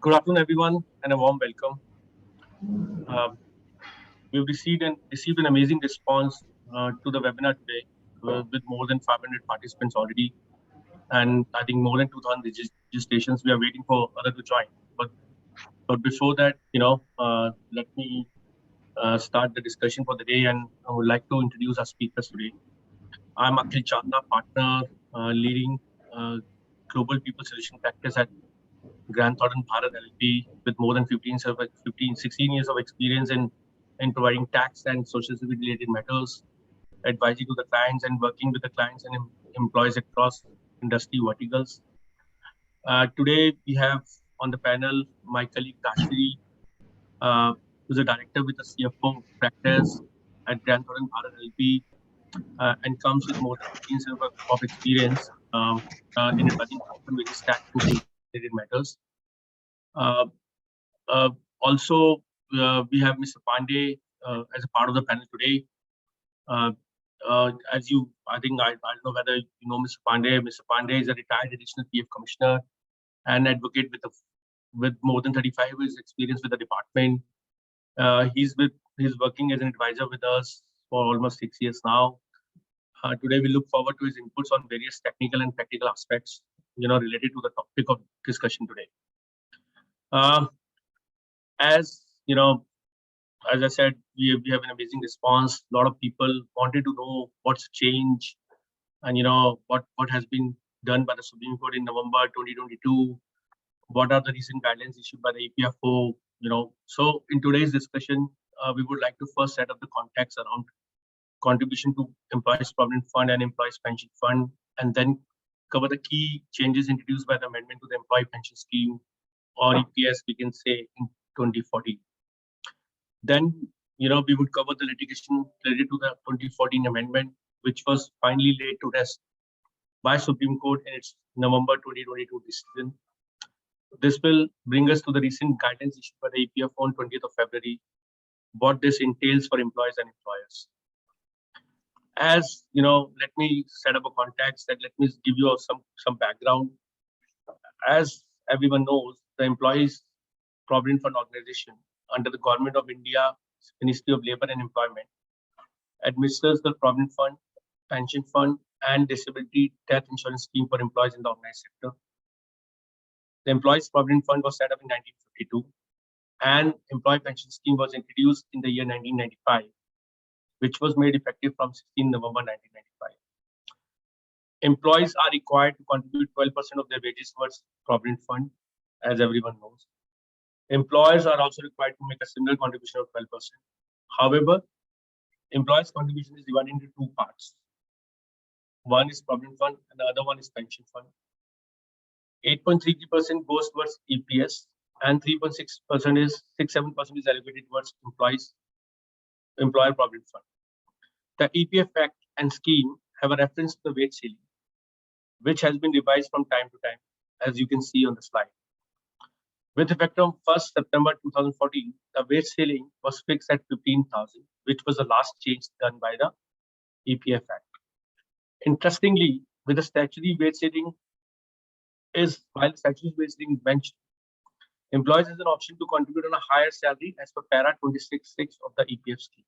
Good afternoon, everyone, and a warm welcome. Uh, we've received an amazing response to the webinar today, with more than 500 participants already, and I think more than 2,000 registrations. We are waiting for others to join. But before that, let me start the discussion for the day, and I would like to introduce our speakers today. I'm Akhil Chandna, partner leading uh, global people solution practice at Grant Thornton Bharat LLP, with more than 16 years of experience in providing tax and social security related matters, advising to the clients and working with the clients and employees across industry verticals. Today, we have on the panel my colleague Kashri, who's a director with the CFO practice at Grant Thornton Bharat LLP, and comes with more than 15 years of experience in advising on various tax and social related matters. Uh, Uh, Also, we have Mr. Pandey as a part of the panel today. Uh, I think I don't know whether you know Mr. Pandey. Mr. Pandey is a retired additional PF commissioner and advocate with more than 35 years experience with the department. He's working as an advisor with us for almost 6 years now. Today, we look forward to his inputs on various technical and practical aspects, related to the topic of discussion today. As you know, as I said, we have an amazing response. A lot of people wanted to know what's changed and what has been done by the Supreme Court in November 2022. What are the recent guidelines issued by the EPFO? So in today's discussion, we would like to first set up the context around contribution to Employees Provident Fund and Employees Pension Fund, and then cover the key changes introduced by the amendment to the Employee Pension Scheme, or EPS, we can say, in 2014. Then, we would cover the litigation related to the 2014 amendment, which was finally laid to rest by Supreme Court in its November 2022 decision. This will bring us to the recent guidance issued by the EPF on 20th of February, what this entails for employees and employers. As let me set up a context, that let me give you some background. As everyone knows, the Employees Provident Fund Organization under the Government of India, Ministry of Labour and Employment, administers the Provident Fund, Pension Fund, and Disability Death Insurance Scheme for employees in the organized sector. The Employees Provident Fund was set up in 1952, and Employee Pension Scheme was introduced in the year 1995, which was made effective from 16 November 1995. Employees are required to contribute 12% of their wages towards Provident Fund, as everyone knows. Employers are also required to make a similar contribution of 12%. However, employers' contribution is divided into two parts. One is Provident Fund and the other one is Pension Fund. 8.33% goes towards EPS and 3.6% is 6.7% is allocated towards Employer Provident Fund. The EPF Act and scheme have a reference to the wage ceiling, which has been revised from time to time, as you can see on the slide. With effect from 1st September 2014, the wage ceiling was fixed at 15,000, which was the last change done by the EPF Act. Interestingly, with the statutory wage ceiling while the statutory wage ceiling is mentioned, employees has an option to contribute on a higher salary as per para 26.6 of the EPF scheme.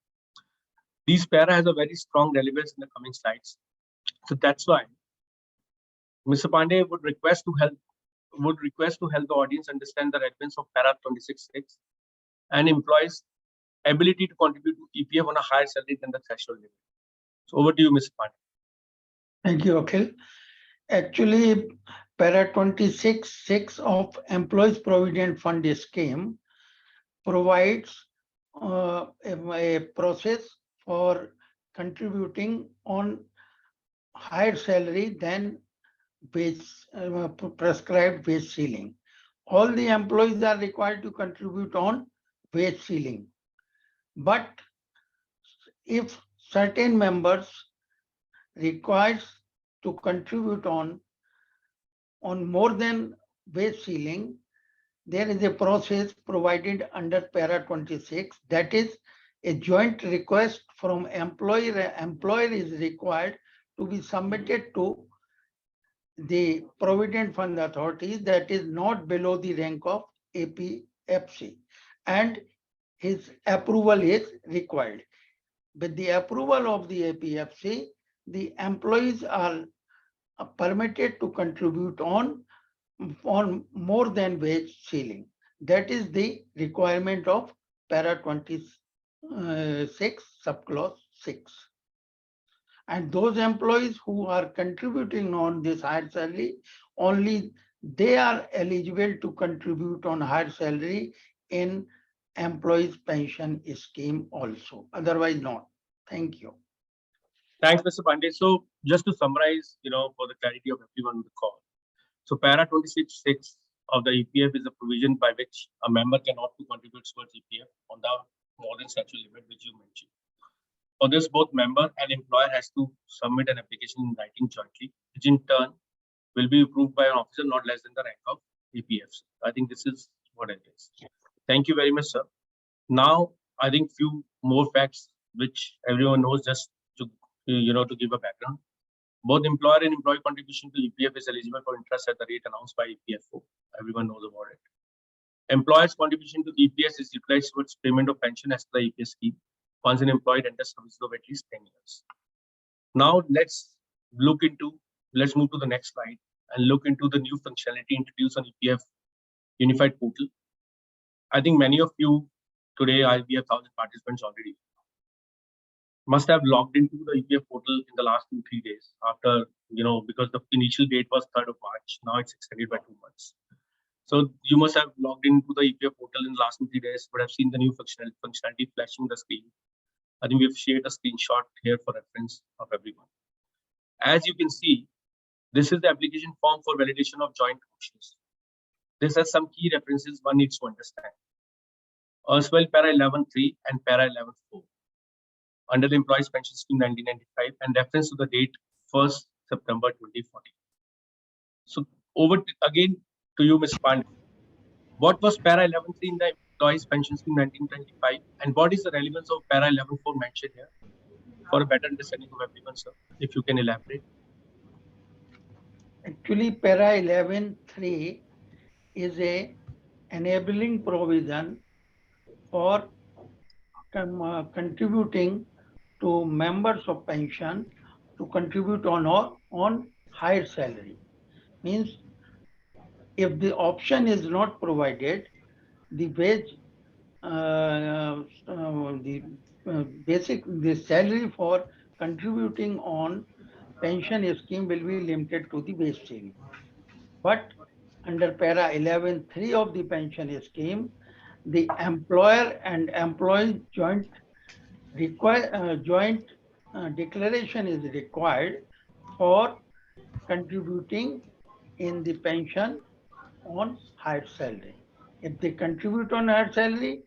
These para has a very strong relevance in the coming slides. So that's why Mr. Pandey would request to help the audience understand the relevance of para 26.6 and employees' ability to contribute to EPF on a higher salary than the threshold limit. So over to you, Mr. Pandey. Thank you, Akhil. Actually, para 26.6 of Employees Provident Fund Scheme provides a process for contributing on higher salary than prescribed wage ceiling. All the employees are required to contribute on wage ceiling. But if certain members requires to contribute on more than wage ceiling, there is a process provided under para 26, that is a joint request from employer. Employer is required to be submitted to the Provident Fund authorities, that is not below the rank of EPFC, and his approval is required. With the approval of the EPFC, the employees are permitted to contribute on more than wage ceiling. That is the requirement of para 26 subclause 6. And those employees who are contributing on this higher salary, only they are eligible to contribute on higher salary in employees pension scheme also, otherwise not. Thank you. Thanks, Mr. Pandey. So just to summarize, for the clarity of everyone on the call. So para 26(6) of the EPF is a provision by which a member can opt to contribute towards EPF on the more than statutory limit which you mentioned. For this, both member and employer has to submit an application in writing jointly, which in turn will be approved by an officer not less than the rank of EPFs. I think this is what it is. Thank you very much, sir. Now, I think few more facts which everyone knows, just to to give a background. Both employer and employee contribution to EPF is eligible for interest at the rate announced by EPFO. Everyone knows about it. Employer's contribution to the EPS is utilized towards payment of pension as per the EPS scheme once an employee enters service of at least 10 years. Now let's move to the next slide and look into the new functionality introduced on EPF Unified Portal. I think many of you today, we have 1,000 participants already, must have logged into the EPF portal in the last 2-3 days after, because the initial date was 3rd of March. Now it's extended by 2 months. So you must have logged into the EPF portal in the last 2-3 days, but have seen the new functionality flashing the screen. I think we've shared a screenshot here for reference of everyone. As you can see, this is the application form for validation of joint options. This has some key references one needs to understand. As well, para 11.3 and para 11.4 under the Employees Pension Scheme 1995 and reference to the date 1st September 2040. So again to you, Ms. Pandey. What was para 11.3 in the Employees Pension Scheme 1925 and what is the relevance of para 11.4 mentioned here? For a better understanding of everyone, sir, if you can elaborate. Actually, para 11.3 is a enabling provision for contributing to members of pension to contribute on higher salary. Means if the option is not provided, the wage, the salary for contributing on pension scheme will be limited to the wage ceiling. But under para 11.3 of the pension scheme, the employer and employee joint declaration is required for contributing in the pension on higher salary. If they contribute on higher salary,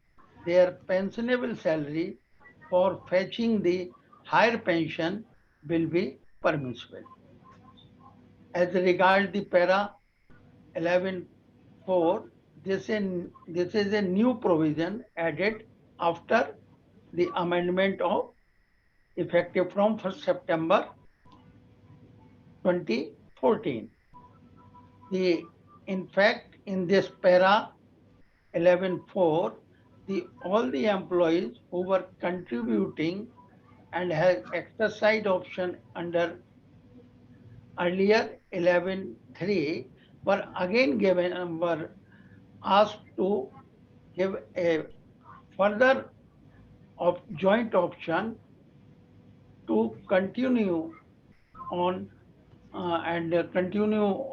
their pensionable salary for fetching the higher pension will be permissible. As regards the para 11.4, this is a new provision added after the amendment of effective from 1st September 2014. In fact, in this para 11.4, all the employees who were contributing and had exercise option under earlier 11.3 were again were asked to give a further joint option to continue on and continue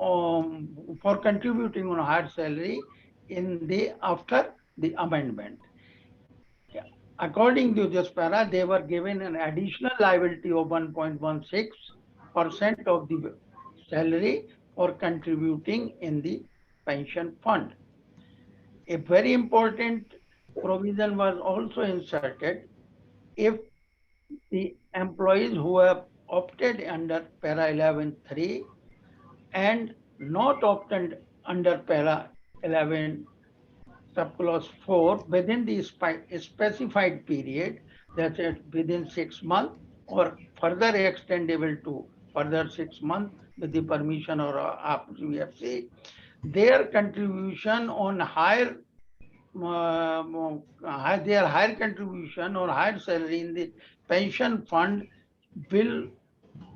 for contributing on higher salary after the amendment. According to this para, they were given an additional liability of 1.16% of the salary for contributing in the pension fund. A very important provision was also inserted. If the employees who have opted under para 11.3 and not opted under para 11 subclause 4 within the specified period, that's it, within 6 months or further extendable to further 6 months with the permission or UFC, their contribution on higher their higher contribution or higher salary in the pension fund will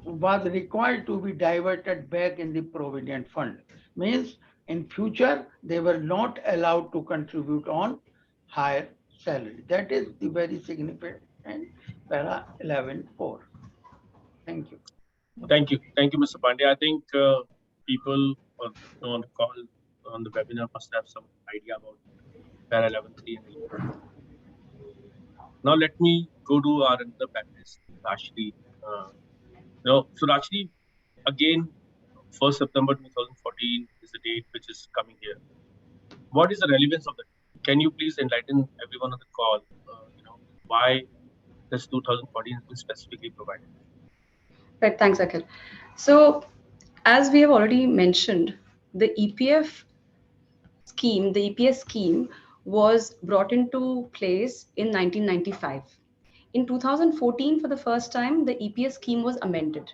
was required to be diverted back in the provident fund. Means in future they were not allowed to contribute on higher salary. That is the very significant para 11.4. Thank you. Thank you, Mr. Pandey. I think people on the call, on the webinar, must have some idea about para 11.3 and 11. Now let me go to our another panelist, Rashmi. So Rashmi, again, 1st September 2014 is the date which is coming here. What is the relevance of that? Can you please enlighten everyone on the call? Why this 2014 has been specifically provided? Right, thanks, Akhil. So, as we have already mentioned, the EPF scheme, the EPS scheme, was brought into place in 1995. In 2014, for the first time, the EPS scheme was amended,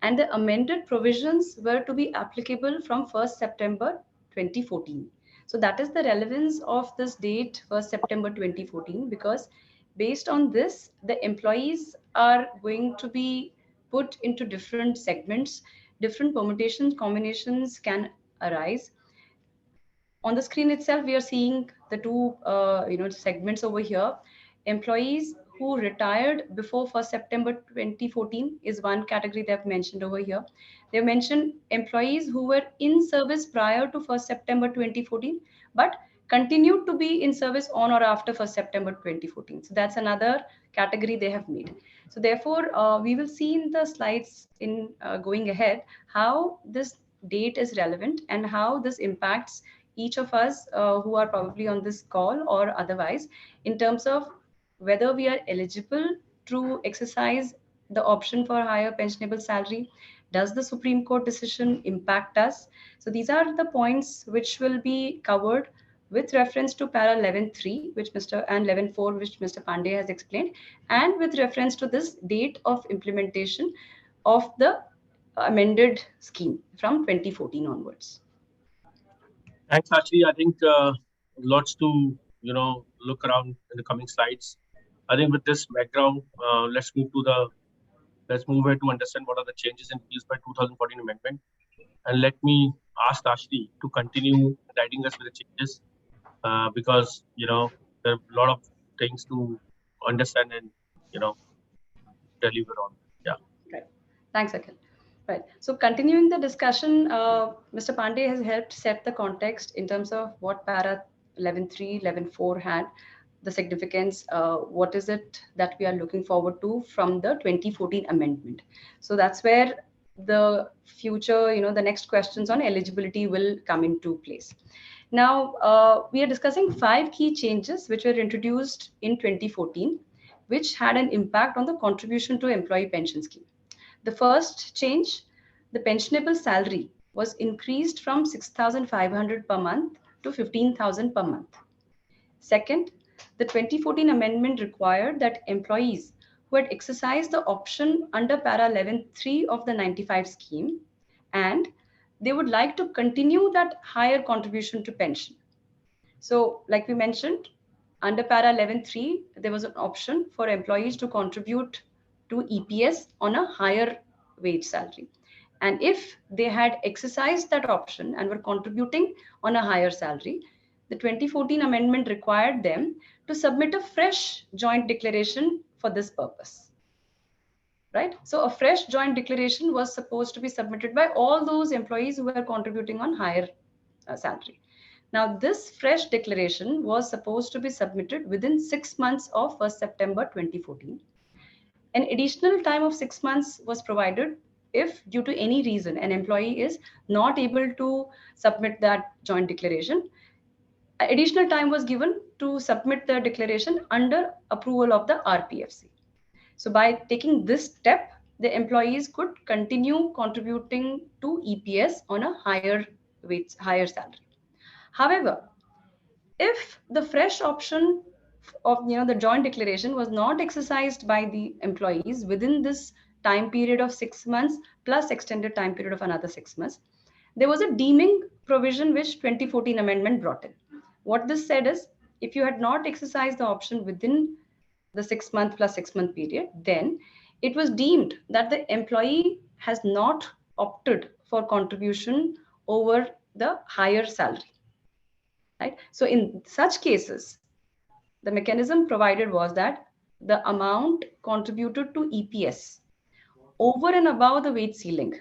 and the amended provisions were to be applicable from 1st September 2014. So that is the relevance of this date, 1st September 2014, because based on this, the employees are going to be put into different segments, different permutations, combinations can arise. On the screen itself, we are seeing the two segments over here. Employees who retired before 1st September 2014 is one category they have mentioned over here. They mentioned employees who were in service prior to 1st September 2014 but continued to be in service on or after 1st September 2014. So that's another category they have made. So therefore, we will see in the slides in going ahead how this date is relevant and how this impacts each of us who are probably on this call or otherwise, in terms of whether we are eligible to exercise the option for higher pensionable salary. Does the Supreme Court decision impact us? So these are the points which will be covered with reference to para 11.3, which Mr. and 11.4, which Mr. Pandey has explained, and with reference to this date of implementation of the amended scheme from 2014 onwards. Thanks, Rashmi. I think lots to look around in the coming slides. I think with this background, let's move ahead to understand what are the changes introduced by 2014 amendment. And let me ask Ashley to continue guiding us with the changes because there are a lot of things to understand and deliver on. Yeah. Right. Thanks, Akhil. Right. So continuing the discussion, Mr. Pandey has helped set the context in terms of what para 11.3, 11.4 had, the significance, what is it that we are looking forward to from the 2014 amendment. So that's where the future, the next questions on eligibility will come into place. Now, we are discussing 5 key changes which were introduced in 2014, which had an impact on the contribution to employee pension scheme. The first change, the pensionable salary was increased from 6,500 per month to 15,000 per month. Second, the 2014 amendment required that employees who had exercised the option under para 11.3 of the 95 scheme and they would like to continue that higher contribution to pension. So like we mentioned, under para 11.3, there was an option for employees to contribute to EPS on a higher wage salary. And if they had exercised that option and were contributing on a higher salary, the 2014 amendment required them to submit a fresh joint declaration for this purpose. Right? So a fresh joint declaration was supposed to be submitted by all those employees who were contributing on higher salary. Now, this fresh declaration was supposed to be submitted within 6 months of 1st September 2014. An additional time of 6 months was provided if due to any reason an employee is not able to submit that joint declaration. Additional time was given to submit the declaration under approval of the RPFC. So by taking this step, the employees could continue contributing to EPS on a higher salary. However, if the fresh option of the joint declaration was not exercised by the employees within this time period of 6 months plus extended time period of another 6 months, there was a deeming provision which 2014 amendment brought in. What this said is, if you had not exercised the option within the 6 month plus 6 month period, then it was deemed that the employee has not opted for contribution over the higher salary. Right? So in such cases, the mechanism provided was that the amount contributed to EPS over and above the wage ceiling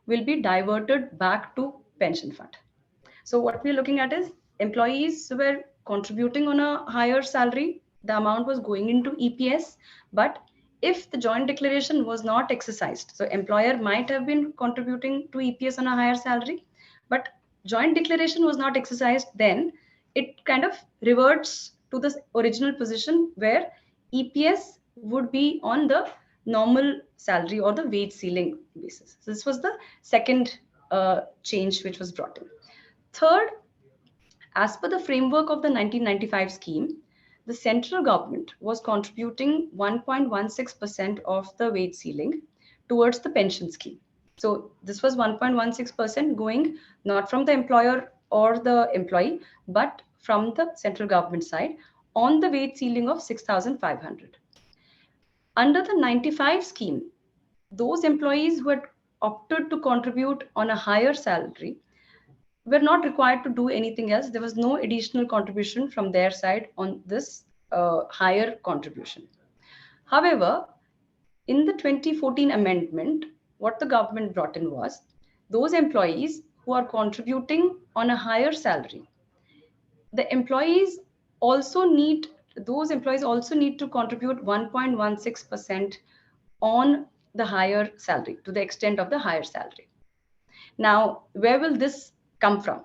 will be diverted back to pension fund. So what we're looking at is employees were contributing on a higher salary, the amount was going into EPS, but if the joint declaration was not exercised, so employer might have been contributing to EPS on a higher salary, but joint declaration was not exercised, then it kind of reverts to the original position where EPS would be on the normal salary or the wage ceiling basis. So this was the second change which was brought in. Third, as per the framework of the 1995 scheme, the central government was contributing 1.16% of the wage ceiling towards the pension scheme. So this was 1.16% going not from the employer or the employee, but from the central government side on the wage ceiling of 6,500. Under the 95 scheme, those employees who had opted to contribute on a higher salary were not required to do anything else. There was no additional contribution from their side on this higher contribution. However, in the 2014 amendment, what the government brought in was those employees who are contributing on a higher salary, the employees also need, those employees also need to contribute 1.16% on the higher salary, to the extent of the higher salary. Now, where will this come from?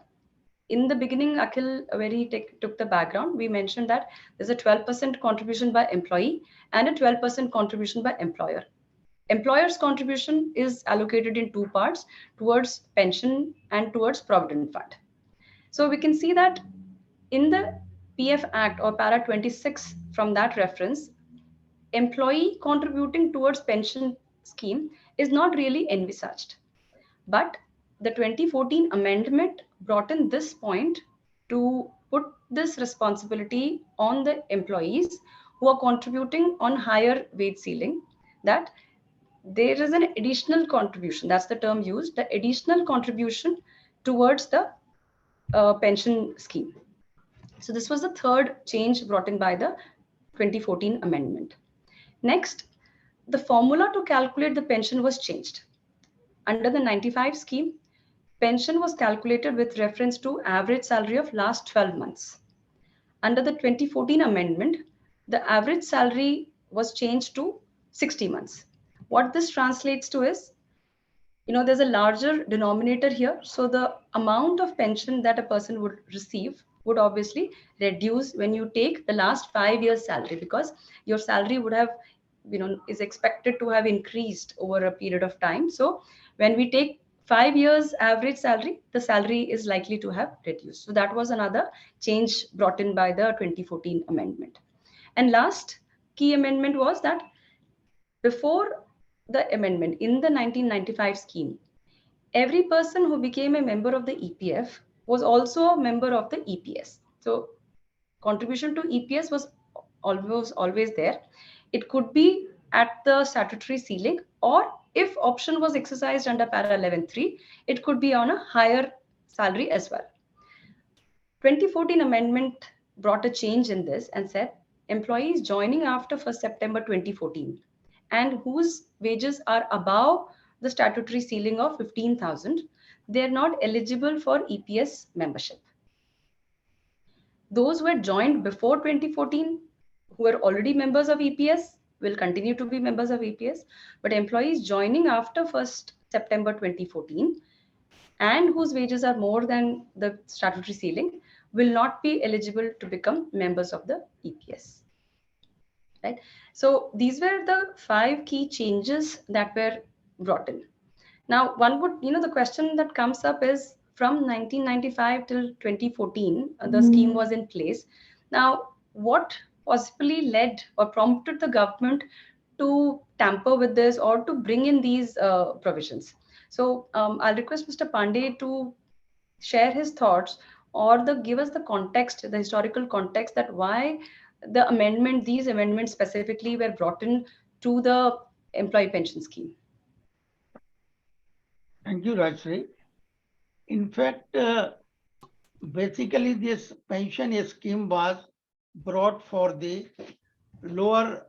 In the beginning, Akhil, where he took the background, we mentioned that there's a 12% contribution by employee and a 12% contribution by employer. Employer's contribution is allocated in two parts, towards pension and towards provident fund. So we can see that in the PF Act or para 26 from that reference, employee contributing towards pension scheme is not really envisaged. But the 2014 amendment brought in this point to put this responsibility on the employees who are contributing on higher wage ceiling, that there is an additional contribution, that's the term used, the additional contribution towards the pension scheme. So this was the third change brought in by the 2014 amendment. Next, the formula to calculate the pension was changed. Under the 95 scheme, pension was calculated with reference to average salary of last 12 months. Under the 2014 amendment, the average salary was changed to 60 months. What this translates to is, there's a larger denominator here. So the amount of pension that a person would receive would obviously reduce when you take the last 5 years salary, because your salary would have, is expected to have increased over a period of time. So when we take 5 years average salary, the salary is likely to have reduced. So that was another change brought in by the 2014 amendment. And last key amendment was that before the amendment in the 1995 scheme, every person who became a member of the EPF was also a member of the EPS. So contribution to EPS was always there. It could be at the statutory ceiling, or if option was exercised under para 11.3, it could be on a higher salary as well. 2014 amendment brought a change in this and said employees joining after 1st September 2014 and whose wages are above the statutory ceiling of 15,000, they are not eligible for EPS membership. Those who had joined before 2014, who are already members of EPS, will continue to be members of EPS, but employees joining after 1st September 2014 and whose wages are more than the statutory ceiling will not be eligible to become members of the EPS. Right? So these were the 5 key changes that were brought in. Now, one would, the question that comes up is, from 1995 till 2014, the scheme was in place. Now, what possibly led or prompted the government to tamper with this or to bring in these provisions? So I'll request Mr. Pandey to share his thoughts or give us the context, the historical context, that why these amendments specifically were brought in to the employee pension scheme. Thank you, Rajshri. In fact, basically this pension scheme was brought for the lower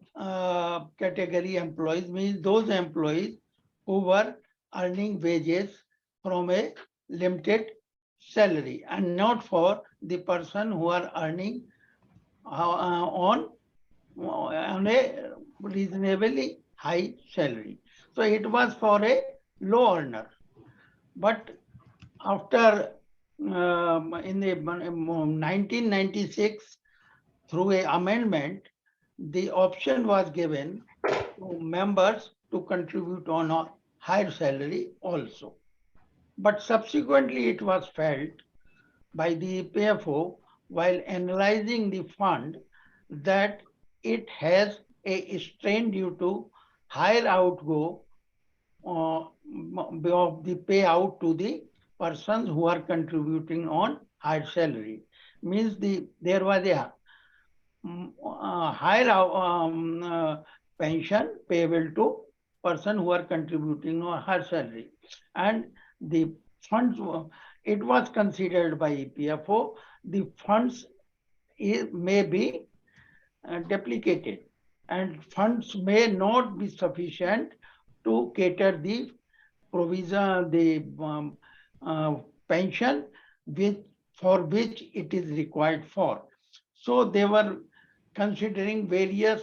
category employees, means those employees who were earning wages from a limited salary, and not for the person who are earning on a reasonably high salary. So it was for a low earner. But after in the 1996, through a amendment, the option was given to members to contribute on a higher salary also. But subsequently, it was felt by the EPFO while analyzing the fund that it has a strain due to higher outgo of the payout to the persons who are contributing on higher salary. Means there was a higher pension payable to person who are contributing on higher salary, and the funds it was considered by EPFO the funds may be duplicated, and funds may not be sufficient to cater the provision, the pension for which it is required for. So they were considering various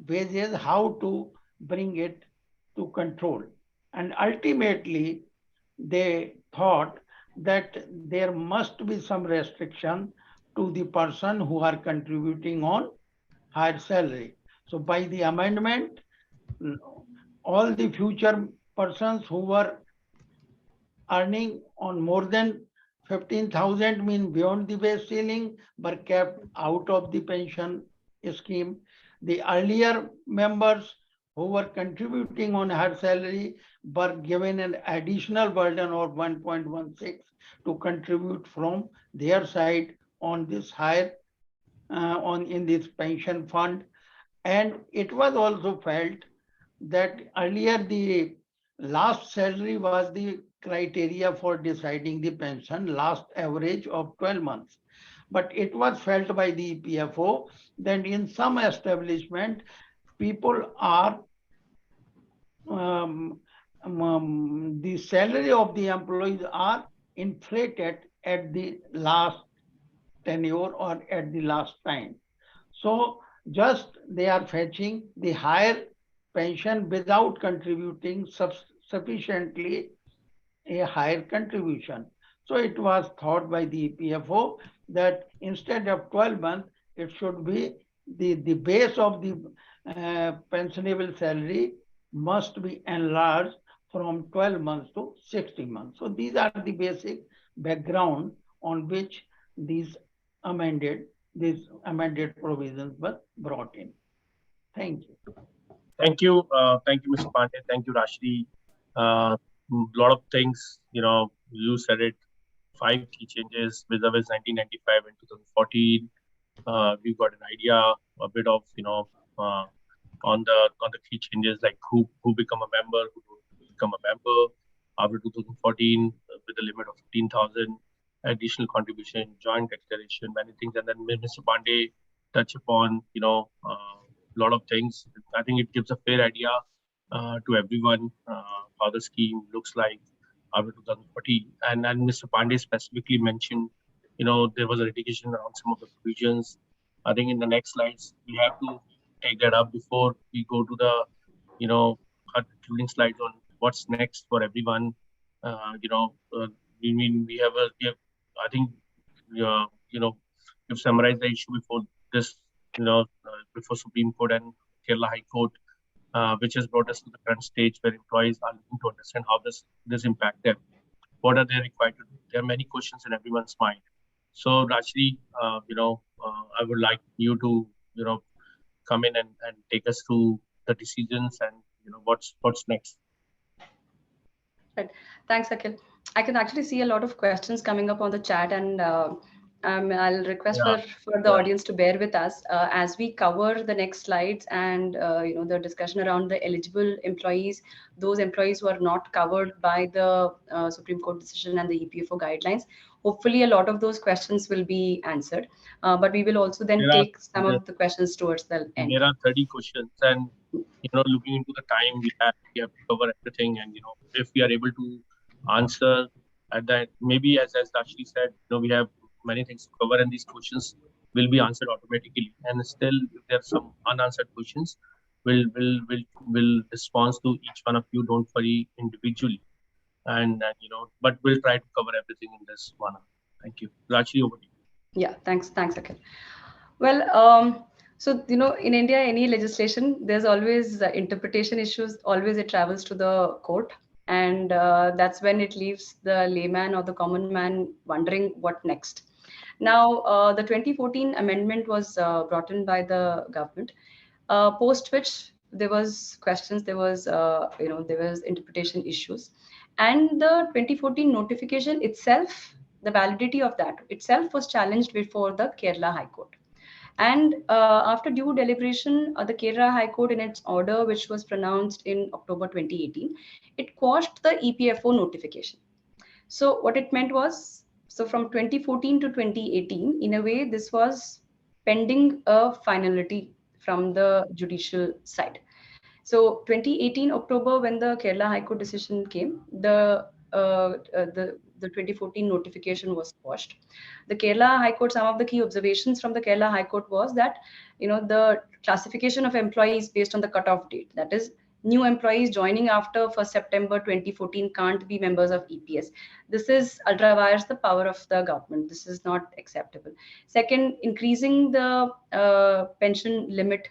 ways how to bring it to control. And ultimately, they thought that there must be some restriction to the person who are contributing on higher salary. So by the amendment, all the future persons who were earning on more than 15,000, mean beyond the base ceiling, were kept out of the pension scheme. The earlier members who were contributing on her salary were given an additional burden of 1.16 to contribute from their side on this higher in this pension fund. And it was also felt that earlier the last salary was the criteria for deciding the pension, last average of 12 months. But it was felt by the EPFO that in some establishment, people are, the salary of the employees are inflated at the last tenure or at the last time. So just they are fetching the higher pension without contributing sufficiently a higher contribution. So it was thought by the EPFO that instead of 12 months, it should be the base of the pensionable salary must be enlarged from 12 months to 60 months. So these are the basic background on which these amended provisions were brought in. Thank you. Thank you, Mr. Pandey. Thank you, Rashri. Lot of things, you said it. 5 key changes vis-a-vis 1995 and 2014. We've got an idea, a bit of, on the key changes, like who become a member, who don't become a member after 2014 with a limit of 15,000, additional contribution, joint declaration, many things. And then Mr. Pandey touch upon, a lot of things. I think it gives a fair idea to everyone how the scheme looks like after 2014. And Mr. Pandey specifically mentioned, there was a litigation around some of the provisions. I think in the next slides, we have to take that up before we go to the, concluding slides on what's next for everyone. I think, you've summarized the issue before this, before Supreme Court and Kerala High Court, which has brought us to the current stage where employees are looking to understand how this impact them. What are they required to do? There are many questions in everyone's mind. So, Rajshri, I would like you to, come in and take us through the decisions and, what's next. Right. Thanks, Akhil. I can actually see a lot of questions coming up on the chat, and I'll request Yeah, for the yeah. audience to bear with us as we cover the next slides and the discussion around the eligible employees, those employees who are not covered by the Supreme Court decision and the EPFO guidelines. Hopefully, a lot of those questions will be answered, but we will also then There are take some of the questions towards the end. there are 30 questions, and looking into the time we have to cover everything, and if we are able to answer at that, maybe as Dashi said, we have many things to cover, and these questions will be answered automatically. And still, if there are some unanswered questions, will respond to each one of you. Don't worry individually, and but we'll try to cover everything in this one hour. Thank you, Rachi. Over to you. Yeah, thanks, Akhil. Well, so in India, any legislation, there's always interpretation issues. Always it travels to the court, and that's when it leaves the layman or the common man wondering what next. Now, the 2014 amendment was brought in by the government, post which there was questions, there was interpretation issues, and the 2014 notification itself, the validity of that itself was challenged before the Kerala High Court. And after due deliberation, the Kerala High Court, in its order, which was pronounced in October 2018, it quashed the EPFO notification. So what it meant was, so from 2014 to 2018, in a way, this was pending a finality from the judicial side. So 2018 October, when the Kerala High Court decision came, the 2014 notification was quashed. The Kerala High Court, some of the key observations from the Kerala High Court was that the classification of employees based on the cutoff date, that is, new employees joining after 1st September 2014 can't be members of EPS. This is ultravires the power of the government. This is not acceptable. Second, increasing the pension limit.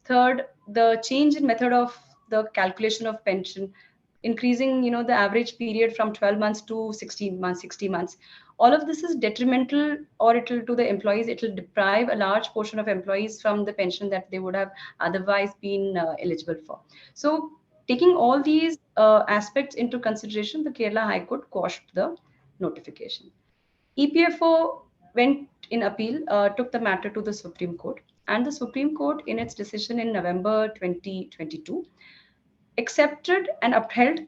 Third, the change in method of the calculation of pension, increasing the average period from 12 months to 16 months, 60 months. All of this is detrimental, or it'll to the employees. It'll deprive a large portion of employees from the pension that they would have otherwise been eligible for. So, taking all these aspects into consideration, the Kerala High Court quashed the notification. EPFO went in appeal, took the matter to the Supreme Court, and the Supreme Court, in its decision in November 2022, accepted and upheld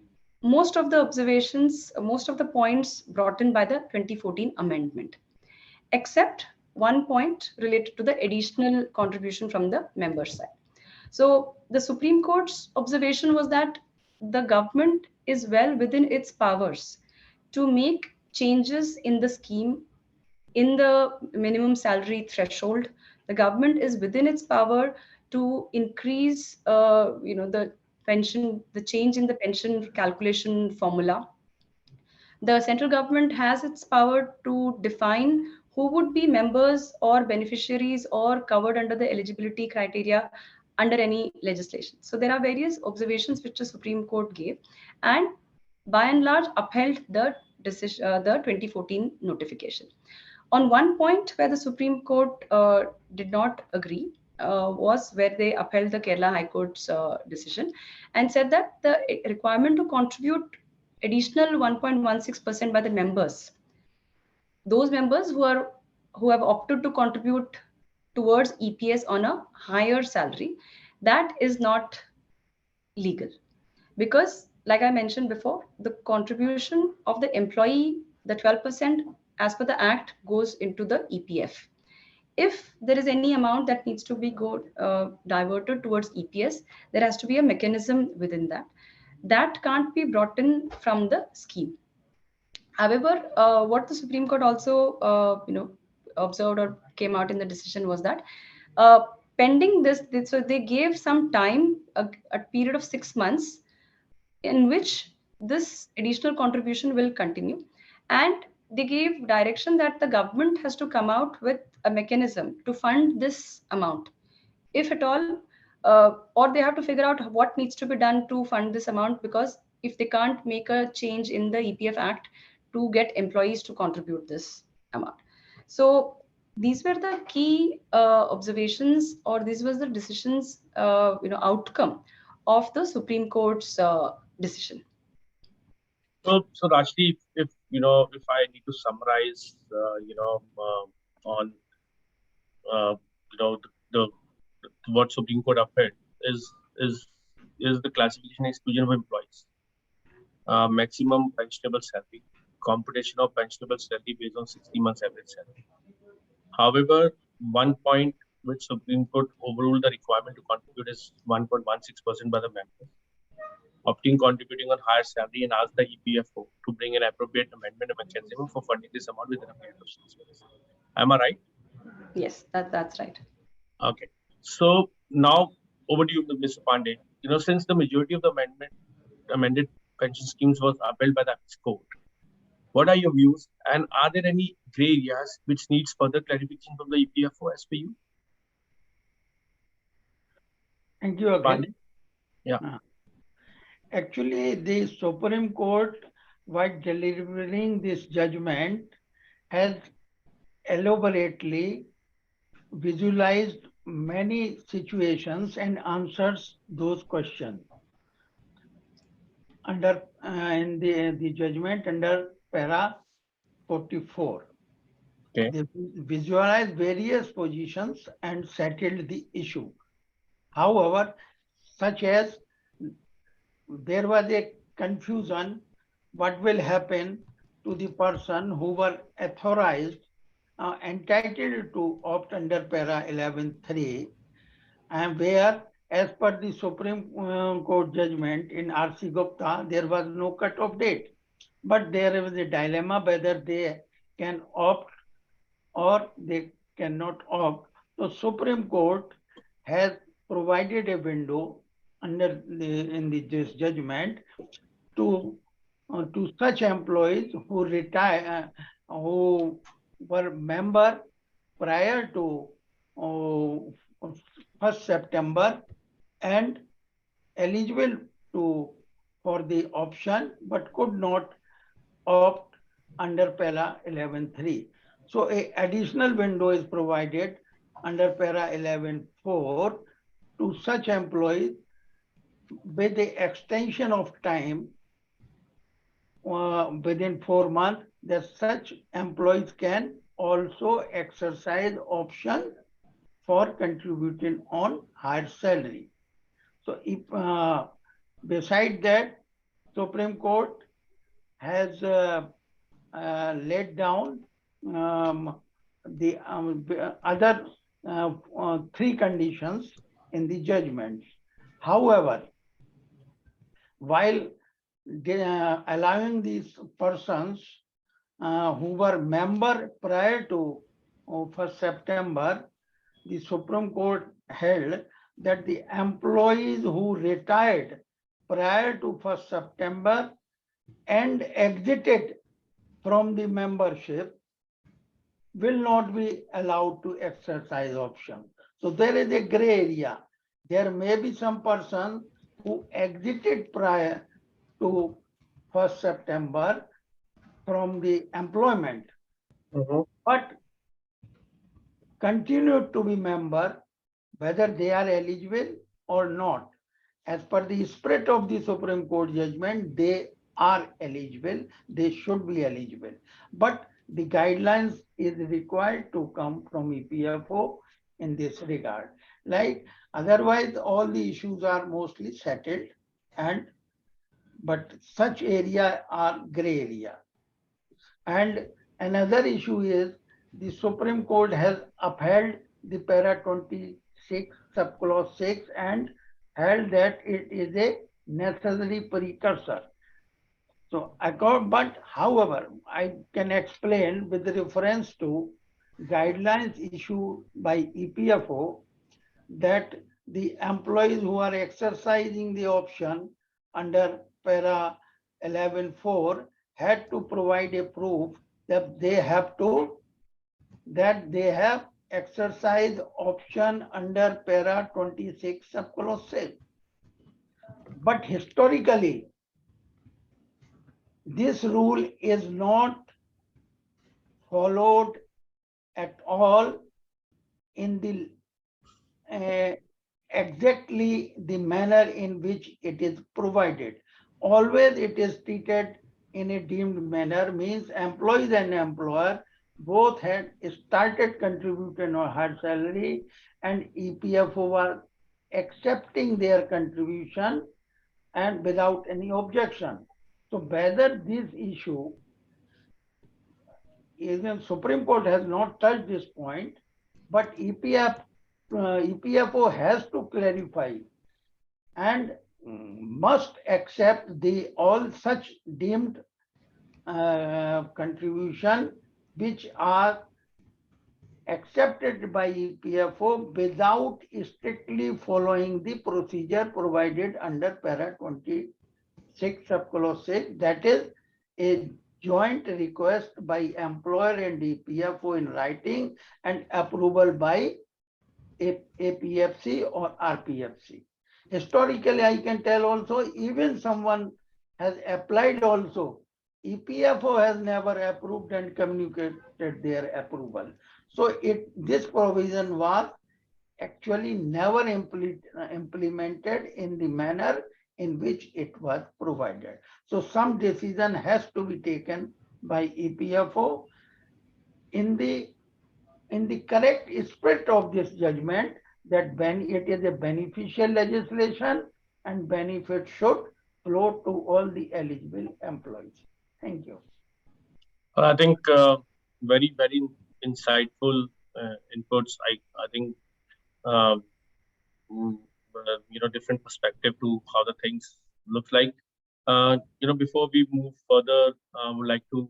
most of the observations, most of the points brought in by the 2014 amendment, except one point related to the additional contribution from the member side. So the Supreme Court's observation was that the government is well within its powers to make changes in the scheme, in the minimum salary threshold. The government is within its power to increase, the pension, the change in the pension calculation formula. The central government has its power to define who would be members or beneficiaries or covered under the eligibility criteria under any legislation. So there are various observations which the Supreme Court gave, and by and large upheld the decision, the 2014 notification. On one point where the Supreme Court did not agree was where they upheld the Kerala High Court's decision and said that the requirement to contribute additional 1.16% by the members, those members who have opted to contribute towards EPS on a higher salary, that is not legal, because like I mentioned before, the contribution of the employee, the 12% as per the act, goes into the EPF. If there is any amount that needs to be diverted towards EPS, there has to be a mechanism within that. That can't be brought in from the scheme. However, what the Supreme Court also observed or came out in the decision was that pending this, so they gave some time, a period of 6 months in which this additional contribution will continue, and they gave direction that the government has to come out with a mechanism to fund this amount, if at all, or they have to figure out what needs to be done to fund this amount, because if they can't make a change in the EPF Act to get employees to contribute this amount. So these were the key observations, or this was the decisions, outcome of the Supreme Court's decision. So Rashdi, if if I need to summarize, on the what Supreme Court upheld is is the classification and exclusion of employees, maximum pensionable salary, computation of pensionable salary based on 60 months average salary. However, one point which Supreme Court overruled the requirement to contribute is 1.16% by the members, opting contributing on higher salary, and asked the EPFO to bring an appropriate amendment mechanism for funding this amount within a period of 6 months. Am I right? Yes, that's right. Okay. So now over to you, Mr. Pandey. Since the majority of the amended pension schemes was upheld by the court, what are your views, and are there any gray areas which needs further clarification from the EPFO as per you? Thank you, Akhil. Pandey? Yeah. Actually, the Supreme Court, while delivering this judgment, has elaborately visualized many situations and answers those questions under in the judgment under para 44. Okay. They visualized various positions and settled the issue. However, such as there was a confusion what will happen to the person who were authorized, entitled to opt under para 11.3, and where, as per the Supreme Court judgment in R.C. Gupta, there was no cut-off date. But there was a dilemma whether they can opt or they cannot opt. So Supreme Court has provided a window in this judgment to such employees who retire, who were member prior to 1st September and eligible for the option but could not opt under para 11.3. So a additional window is provided under para 11.4 to such employees with the extension of time within 4 months, that such employees can also exercise option for contributing on higher salary. So if beside that, Supreme Court has laid down the other 3 conditions in the judgment. However, while allowing these persons who were member prior to 1st September, the Supreme Court held that the employees who retired prior to 1st September and exited from the membership will not be allowed to exercise option. So there is a gray area. There may be some person who exited prior to 1st September from the employment, but continue to be member whether they are eligible or not. As per the spirit of the Supreme Court judgment, they are eligible, they should be eligible. But the guidelines is required to come from EPFO in this regard. Like otherwise, all the issues are mostly settled, but such area are gray area. And another issue is the Supreme Court has upheld the para 26 subclause 6 and held that it is a necessary precursor. So but however, I can explain with reference to guidelines issued by EPFO that the employees who are exercising the option under para 11.4 had to provide a proof that they have exercised option under para 26 subclause 6. But historically, this rule is not followed at all in the exactly the manner in which it is provided. Always it is treated in a deemed manner means employees and employer both had started contributing on her salary and EPFO was accepting their contribution and without any objection. So whether this issue, even Supreme Court has not touched this point, but EPFO has to clarify and must accept the all such deemed contribution which are accepted by EPFO without strictly following the procedure provided under para 26 subclause 6, that is a joint request by employer and EPFO in writing and approval by APFC or RPFC. Historically, I can tell also, even someone has applied also, EPFO has never approved and communicated their approval. So this provision was actually never implemented in the manner in which it was provided. So some decision has to be taken by EPFO in the correct spirit of this judgment, that when it is a beneficial legislation and benefit should flow to all the eligible employees. Thank you. I think very, very insightful inputs. I think different perspective to how the things look like. Before we move further, I would like to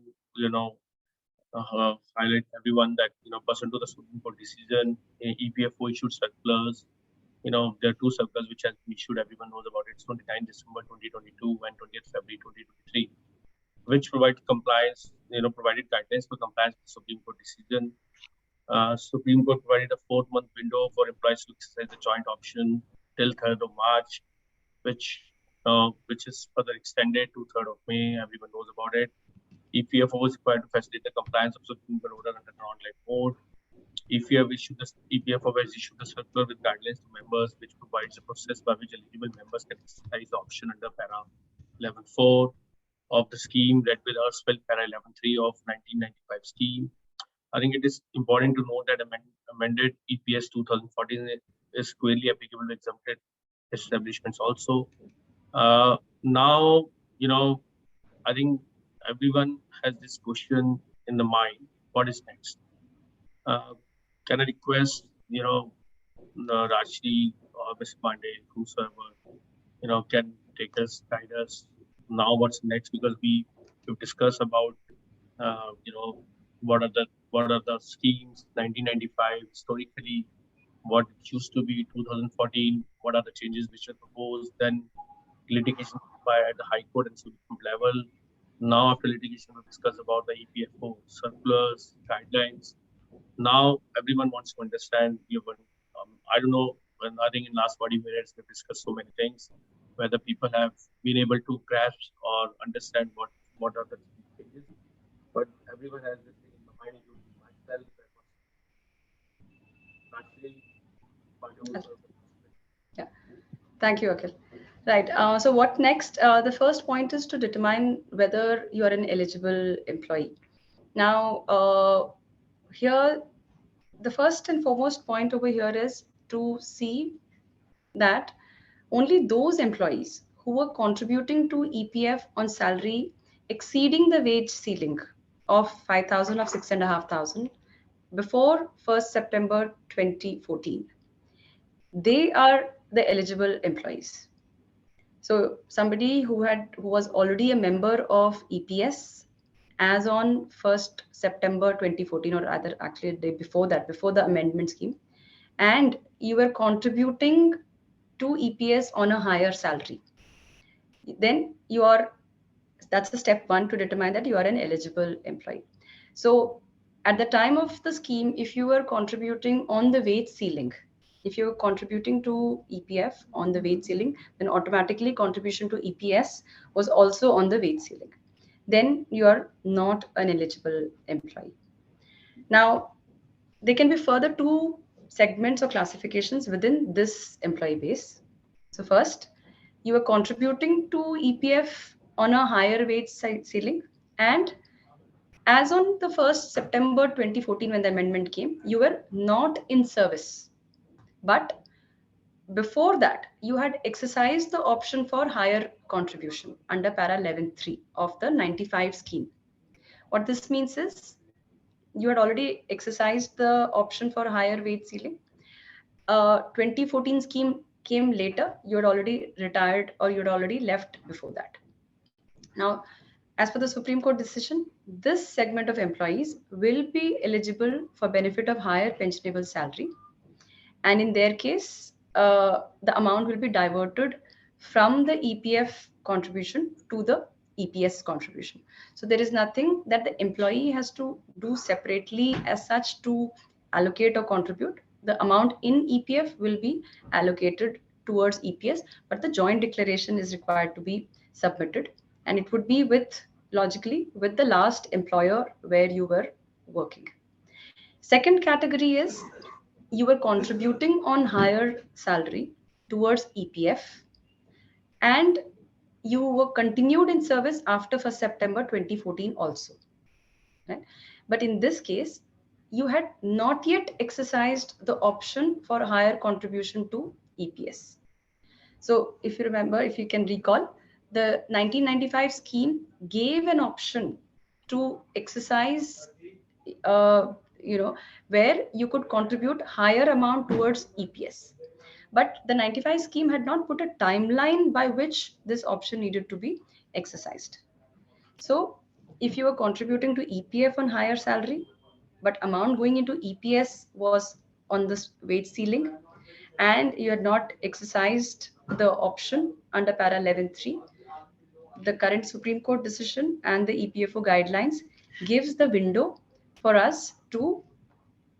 highlight everyone that pursuant to the Supreme Court decision, EPFO issued circulars. There are two circulars which has been issued. Everyone knows about it. It's 29 December 2022 and 20th February 2023, which provide compliance. Provided guidelines for compliance with the Supreme Court decision. Supreme Court provided a 4-month window for employees to exercise the joint option till 3rd of March, which is further extended to 3rd of May. Everyone knows about it. EPFO was required to facilitate the compliance of Supreme Court order under non-life mode. EPFO has issued the circular with guidelines to members, which provides a process by which eligible members can exercise the option under para 11.4 of the scheme, read with erstwhile para 11.3 of 1995 scheme. I think it is important to note that amended EPS 2014 is squarely applicable to exempted establishments also. Now, I think everyone has this question in the mind: what is next? Can I request, Rajshri or Ms. Pandey, whosoever, can guide us now what's next, because we've discussed about, what are the schemes, 1995, historically, what it used to be 2014, what are the changes which are proposed, then litigation at the High Court and Supreme Court level. Now after litigation, we'll discuss about the EPFO circulars, guidelines. Now everyone wants to understand, I don't know, I think in last 40 minutes, we've discussed so many things, whether people have been able to grasp or understand what are the changes. But everyone has this thing in mind, including myself. Yeah, thank you, Akhil. Right. So what next? The first point is to determine whether you are an eligible employee. Now, here, the first and foremost point over here is to see that only those employees who were contributing to EPF on salary exceeding the wage ceiling of 5,000 or 6,500 before 1st September 2014, they are the eligible employees. So somebody who was already a member of EPS as on 1st September 2014, or rather actually a day before that, before the amendment scheme, and you were contributing to EPS on a higher salary, then that's the step one to determine that you are an eligible employee. So at the time of the scheme, if you were contributing on the wage ceiling, if you're contributing to EPF on the wage ceiling, then automatically contribution to EPS was also on the wage ceiling. Then you are not an eligible employee. Now, there can be further two segments or classifications within this employee base. So first, you are contributing to EPF on a higher wage ceiling. And as on the 1st September 2014, when the amendment came, you were not in service. But before that, you had exercised the option for higher contribution under para 11.3 of the 95 scheme. What this means is you had already exercised the option for higher wage ceiling. 2014 scheme came later. You had already retired or you had already left before that. Now, as per the Supreme Court decision, this segment of employees will be eligible for benefit of higher pensionable salary. And in their case, the amount will be diverted from the EPF contribution to the EPS contribution. So there is nothing that the employee has to do separately as such to allocate or contribute. The amount in EPF will be allocated towards EPS, but the joint declaration is required to be submitted, and it would be with, logically, with the last employer where you were working. Second category is you were contributing on higher salary towards EPF, and you were continued in service after 1st September 2014 also. Right? But in this case, you had not yet exercised the option for higher contribution to EPS. So if you remember, if you can recall, the 1995 scheme gave an option to exercise, where you could contribute higher amount towards EPS. But the 95 scheme had not put a timeline by which this option needed to be exercised. So if you were contributing to EPF on higher salary, but amount going into EPS was on this wage ceiling, and you had not exercised the option under para 11.3, the current Supreme Court decision and the EPFO guidelines gives the window for us to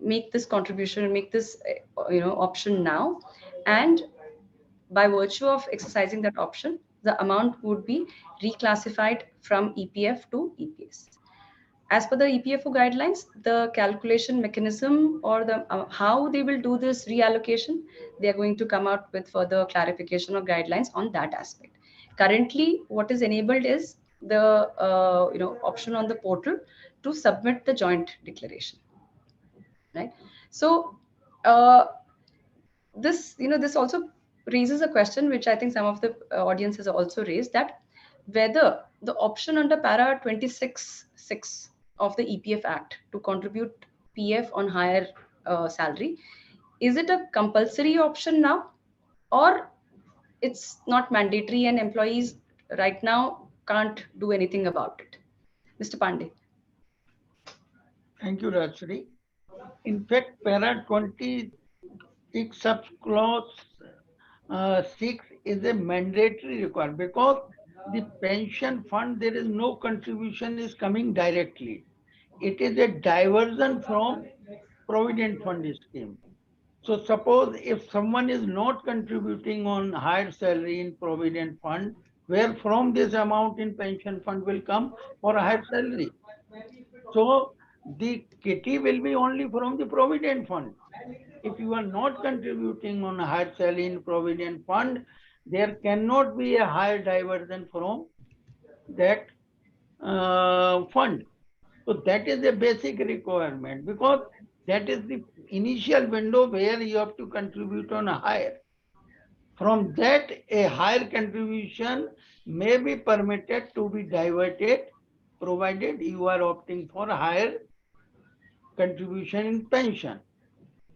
make this contribution and make this option now. And by virtue of exercising that option, the amount would be reclassified from EPF to EPS. As per the EPFO guidelines, the calculation mechanism or the how they will do this reallocation, they are going to come out with further clarification or guidelines on that aspect. Currently, what is enabled is the option on the portal to submit the joint declaration. Right. So this also raises a question which I think some of the audience has also raised, that whether the option under para 26(6) of the EPF Act to contribute PF on higher salary, is it a compulsory option now, or it's not mandatory and employees right now can't do anything about it? Mr. Pandey. Thank you, Rajshri. In fact, para 26 subclause 6 is a mandatory requirement, because the pension fund, there is no contribution is coming directly. It is a diversion from provident fund scheme. So suppose if someone is not contributing on higher salary in provident fund, where from this amount in pension fund will come for a higher salary. So the kitty will be only from the provident fund. If you are not contributing on a higher salary in provident fund, there cannot be a higher diversion from that fund. So that is a basic requirement, because that is the initial window where you have to contribute on a higher. From that, a higher contribution may be permitted to be diverted, provided you are opting for a higher contribution in pension.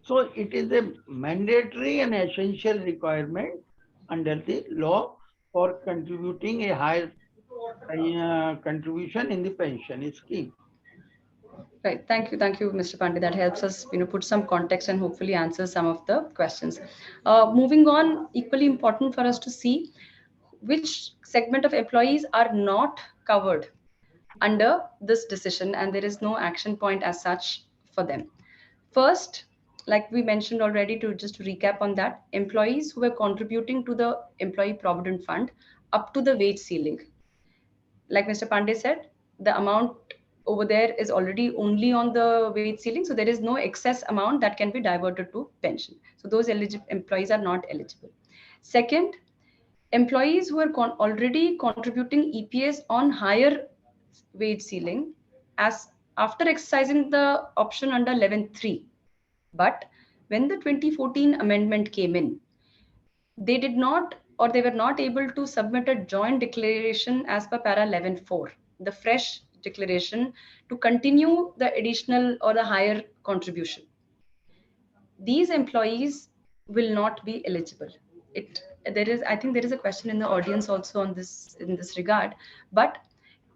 So it is a mandatory and essential requirement under the law for contributing a higher contribution in the pension scheme. Right. Thank you, Mr. Pandey. That helps us, put some context and hopefully answer some of the questions. Moving on, equally important for us to see which segment of employees are not covered under this decision, and there is no action point as such for them. First, like we mentioned already, to just recap on that, employees who were contributing to the Employee Provident Fund up to the wage ceiling. Like Mr. Pandey said, the amount over there is already only on the wage ceiling, so there is no excess amount that can be diverted to pension. So those employees are not eligible. Second, employees who are already contributing EPS on higher wage ceiling as after exercising the option under 11.3. But when the 2014 amendment came in, they did not, or they were not able to submit a joint declaration as per para 11.4, the fresh declaration to continue the additional or the higher contribution. These employees will not be eligible. I think there is a question in the audience also on this, in this regard, but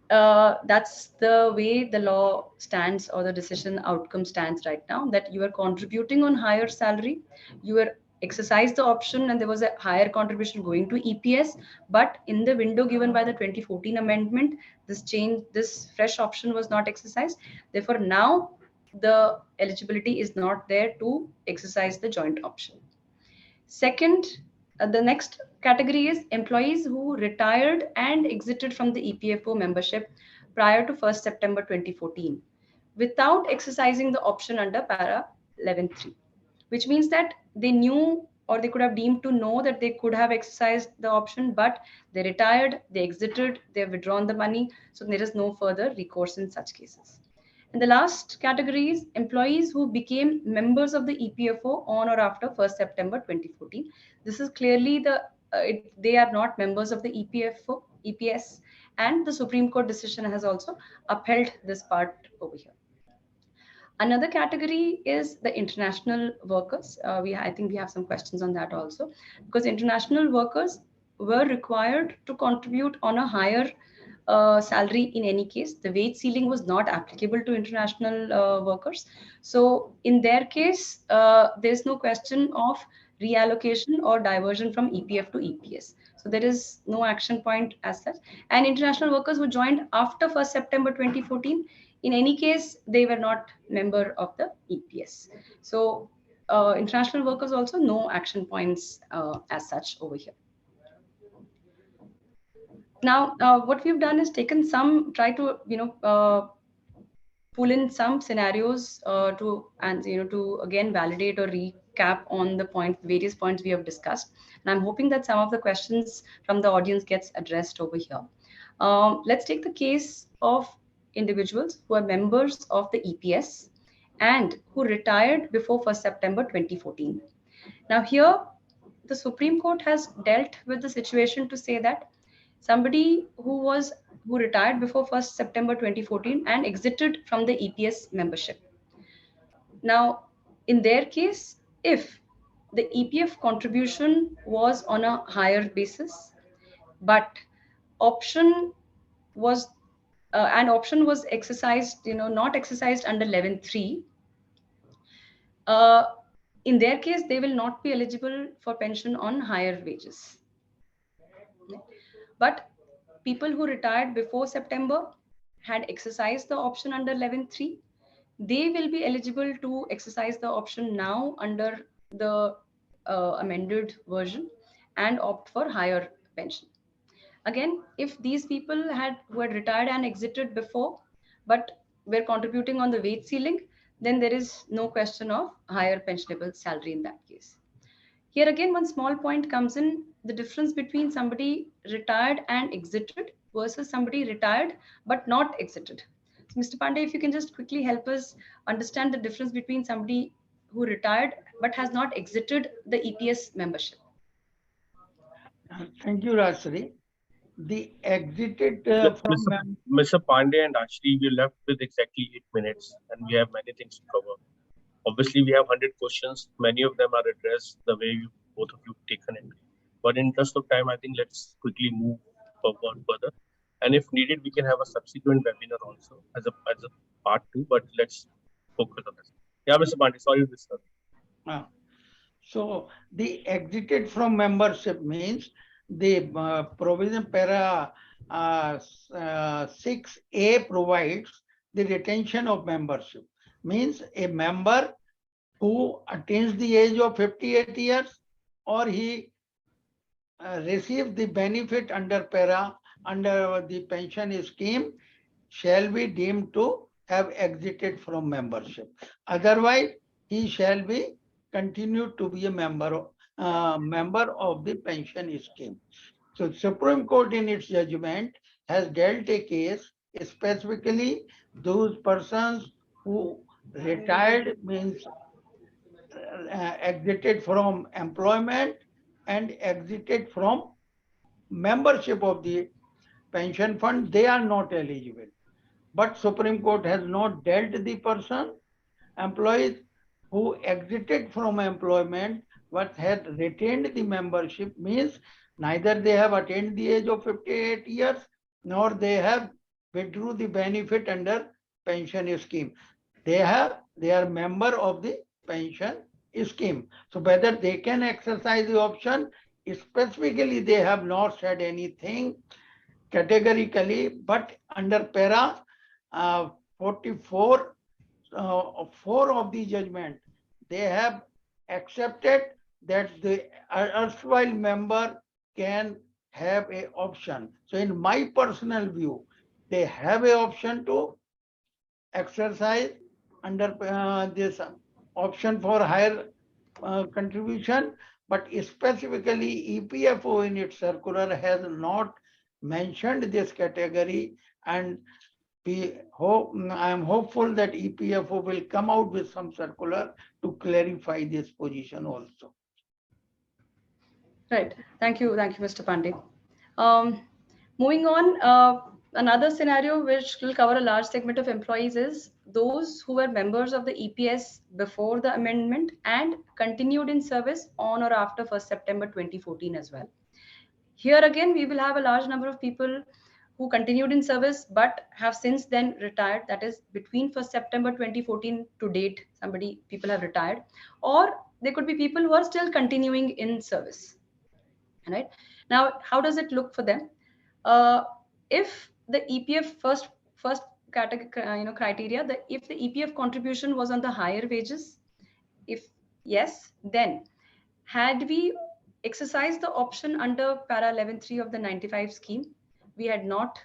that's the way the law stands, or the decision outcome stands right now, that you are contributing on higher salary, you are exercised the option and there was a higher contribution going to EPS, but in the window given by the 2014 amendment, this fresh option was not exercised. Therefore, now the eligibility is not there to exercise the joint option. Second, the next category is employees who retired and exited from the EPFO membership prior to 1st September 2014 without exercising the option under para 11.3, which means that they knew, or they could have deemed to know, that they could have exercised the option, but they retired, they exited, they have withdrawn the money, so there is no further recourse in such cases. And the last category is employees who became members of the EPFO on or after 1st September 2014. This is clearly they are not members of the EPFO, EPS, and the Supreme Court decision has also upheld this part over here. Another category is the international workers. I think we have some questions on that also, because international workers were required to contribute on a higher salary in any case. The wage ceiling was not applicable to international workers. So in their case, there's no question of reallocation or diversion from EPF to EPS. So there is no action point as such. And international workers who joined after 1st September 2014, in any case, they were not member of the EPS. So international workers also no action points as such over here. Now, what we've done is try to pull in some scenarios to again validate or recap on the various points we have discussed. And I'm hoping that some of the questions from the audience gets addressed over here. Let's take the case of individuals who are members of the EPS and who retired before 1st September 2014. Now here, the Supreme Court has dealt with the situation to say that somebody who retired before 1st September 2014 and exited from the EPS membership. Now, in their case, if the EPF contribution was on a higher basis, but option was exercised, not exercised under 11.3, in their case, they will not be eligible for pension on higher wages. But people who retired before September had exercised the option under 11.3, they will be eligible to exercise the option now under the amended version and opt for higher pension. Again, if these people who had retired and exited before, but were contributing on the wage ceiling, then there is no question of higher pensionable salary in that case. Here again, one small point comes in, the difference between somebody retired and exited versus somebody retired but not exited. So Mr. Pandey, if you can just quickly help us understand the difference between somebody who retired but has not exited the EPS membership. Thank you, Rajshri. The exited Mr. Pandey and Ashri, we left with exactly 8 minutes and we have many things to cover. Obviously, we have 100 questions. Many of them are addressed the way both of you have taken it. But in interest of time, I think let's quickly move forward further. And if needed, we can have a subsequent webinar also as a part 2, but let's focus on this. Yeah, Mr. Pandey, sorry to disturb. So the exited from membership means the provision para 6A provides the retention of membership. Means a member who attains the age of 58 years or he receives the benefit under the pension scheme shall be deemed to have exited from membership. Otherwise, he shall be continued to be a member of the pension scheme. So Supreme Court in its judgment has dealt a case specifically those persons who retired means exited from employment and exited from membership of the pension fund, they are not eligible. But Supreme Court has not dealt the person, employees who exited from employment but had retained the membership means neither they have attained the age of 58 years nor they have withdrew the benefit under pension scheme. They are member of the pension scheme. So whether they can exercise the option, specifically they have not said anything categorically, but under para 44, 4 of the judgment, they have accepted that the erstwhile member can have a option. So in my personal view, they have a option to exercise under this option for higher contribution, but specifically EPFO in its circular has not mentioned this category, and I am hopeful that EPFO will come out with some circular to clarify this position also. Right. Thank you, Mr. Pandey. Moving on, another scenario which will cover a large segment of employees is those who were members of the EPS before the amendment and continued in service on or after 1st September 2014 as well. Here again, we will have a large number of people who continued in service but have since then retired. That is between 1st September 2014 to date, people have retired, or there could be people who are still continuing in service. Right now, how does it look for them? If the EPF first category, criteria, that if the EPF contribution was on the higher wages, if yes, then had we exercised the option under para 11.3 of the 95 scheme, we had not